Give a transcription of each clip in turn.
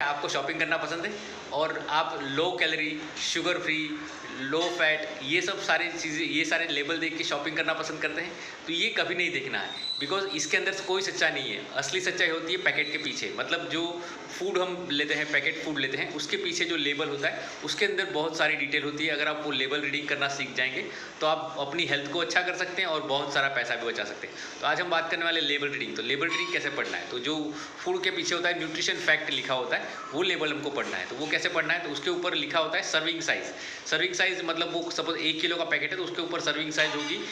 आपको शॉपिंग करना पसंद है और आप low calorie, sugar free, low fat ये सब सारी चीज़ें, ये सारे लेबल देख के शॉपिंग करना पसंद करते हैं, तो ये कभी नहीं देखना है। बिकॉज़ इसके अंदर कोई सच्चाई नहीं है। असली सच्चाई होती है पैकेट के पीछे। मतलब जो फूड हम लेते हैं, पैकेट फूड लेते हैं, उसके पीछे जो लेबल होता है, उसके अंदर बहुत सारी डिटेल होती है। अगर आप वो लेबल रीडिंग करना सीख जाएँगे, तो आप अपनी हेल्थ को अच्छा कर सकते हैं और बहुत सारा पैसा भी बचा सकते हैं। तो आज हम बात करने वाले लेबल रीडिंग। तो लेबल रीडिंग कैसे पढ़ना है? तो जो फूड के पीछे होता है, न्यूट्रिशन फैक्ट लिखा होता है, वो लेबल हमको पढ़ना है। तो वो कैसे पढ़ना है? तो उसके ऊपर लिखा होता है सर्विंग साइज़। सर्विंग साइज़ मतलब वो सपोज़ 1 किलो का पैकेट है, तो उसके ऊपर सर्विंग साइज़ होगी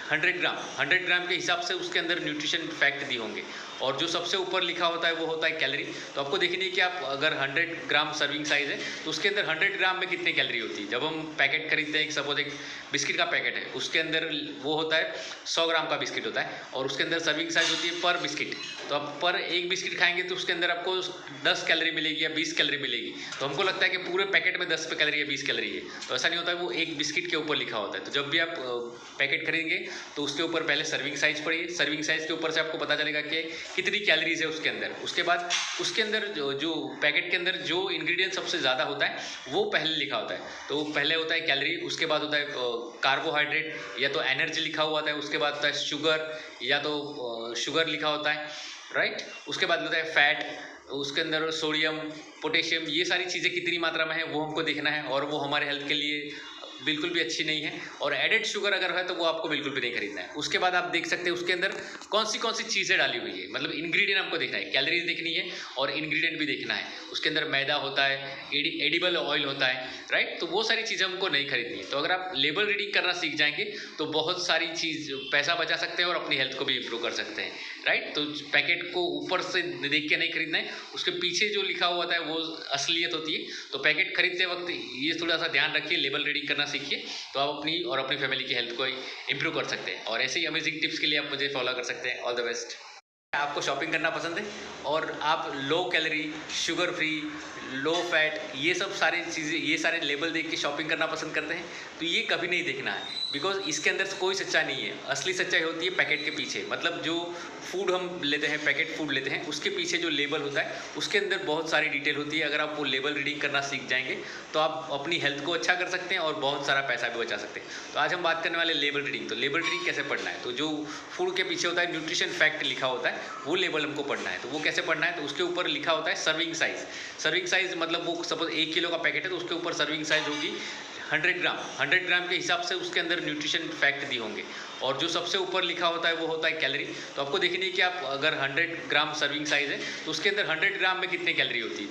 100 ग्राम के हिसाब से उसके अंदर न्यूट्रिशन फैक्ट दिए होंगे। और जो सबसे ऊपर लिखा होता है वो होता है कैलोरी। तो आपको देखनी है कि आप अगर 100 ग्राम सर्विंग साइज़ है, तो उसके अंदर 100 ग्राम में कितनी कैलोरी होती है। जब हम पैकेट खरीदते हैं, सपोज एक बिस्किट का पैकेट है, उसके अंदर वो होता है 100 ग्राम का बिस्किट होता है और उसके अंदर सर्विंग साइज़ होती है पर बिस्किट। तो आप पर एक बिस्किट खाएंगे तो उसके अंदर आपको 10 कैलोरी मिलेगी या 20 कैलोरी मिलेगी। तो हमको लगता है कि पूरे पैकेट में 10 कैलोरी या 20 कैलोरी है। तो ऐसा नहीं होता है, वो एक बिस्किट के ऊपर लिखा होता है। तो जब भी आप पैकेट खरीदेंगे तो उसके ऊपर पहले सर्विंग साइज़ पढ़िए। सर्विंग साइज़ के ऊपर से आपको पता चलेगा कि कितनी कैलोरीज है उसके अंदर। उसके बाद उसके अंदर जो पैकेट के अंदर जो इंग्रेडिएंट सबसे ज़्यादा होता है वो पहले लिखा होता है। तो पहले होता है कैलोरी, उसके बाद होता है कार्बोहाइड्रेट या तो एनर्जी लिखा हुआ होता है, उसके बाद होता है शुगर या तो शुगर लिखा होता है, राइट। उसके बाद होता है फैट, उसके अंदर सोडियम, पोटेशियम, ये सारी चीज़ें कितनी मात्रा में है वो हमको देखना है और वो हमारे हेल्थ के लिए बिल्कुल भी अच्छी नहीं है। और एडेड शुगर अगर है तो वो आपको बिल्कुल भी नहीं खरीदना है। उसके बाद आप देख सकते हैं उसके अंदर कौन सी चीज़ें डाली हुई है। मतलब इंग्रेडिएंट हमको देखना है, कैलोरीज देखनी है और इंग्रेडिएंट भी देखना है। उसके अंदर मैदा होता है, एडिबल ऑयल होता है, राइट। तो वो सारी चीज़ें हमको नहीं खरीदनी है। तो अगर आप लेबल रीडिंग करना सीख जाएंगे तो बहुत सारी चीज़ पैसा बचा सकते हैं और अपनी हेल्थ को भी इंप्रूव कर सकते हैं, राइट। तो पैकेट को ऊपर से देख के नहीं खरीदना है, उसके पीछे जो लिखा हुआ है वो असलियत होती है। तो पैकेट खरीदते वक्त ये थोड़ा सा ध्यान रखिए, लेबल रीडिंग करना सीखिए, तो आप अपनी और अपनी फैमिली की हेल्थ को इंप्रूव कर सकते हैं। और ऐसे ही अमेजिंग टिप्स के लिए आप मुझे फॉलो कर सकते हैं। All the best. आपको शॉपिंग करना पसंद है और आप low calorie, sugar free, low fat ये सब सारी चीज़ें, ये सारे लेबल देख के शॉपिंग करना पसंद करते हैं, तो ये कभी नहीं देखना है। बिकॉज़ इसके अंदर कोई सच्चाई नहीं है। असली सच्चाई होती है पैकेट के पीछे। मतलब जो फूड हम लेते हैं, पैकेट फूड लेते हैं, उसके पीछे जो लेबल होता है, उसके अंदर बहुत सारी डिटेल होती है। अगर आप वो लेबल रीडिंग करना सीख जाएंगे तो आप अपनी हेल्थ को अच्छा कर सकते हैं और बहुत सारा पैसा भी बचा सकते हैं। तो आज हम बात करने वाले लेबल रीडिंग। तो लेबल रीडिंग कैसे पढ़ना है? तो जो फूड के पीछे होता है, न्यूट्रिशन फैक्ट लिखा होता है, वो लेबल हमको पढ़ना है। तो वो कैसे पढ़ना है? तो उसके ऊपर लिखा होता है सर्विंग साइज़। सर्विंग साइज़ मतलब वो सपोज 1 किलो का पैकेट है, तो उसके ऊपर सर्विंग साइज़ होगी 100 ग्राम के हिसाब से उसके अंदर न्यूट्रिशन फैक्ट दिए होंगे। और जो सबसे ऊपर लिखा होता है वो होता है कैलोरी। तो आपको देखनी है कि आप अगर 100 ग्राम सर्विंग साइज़ है, तो उसके अंदर 100 ग्राम में कितनी कैलोरी होती है।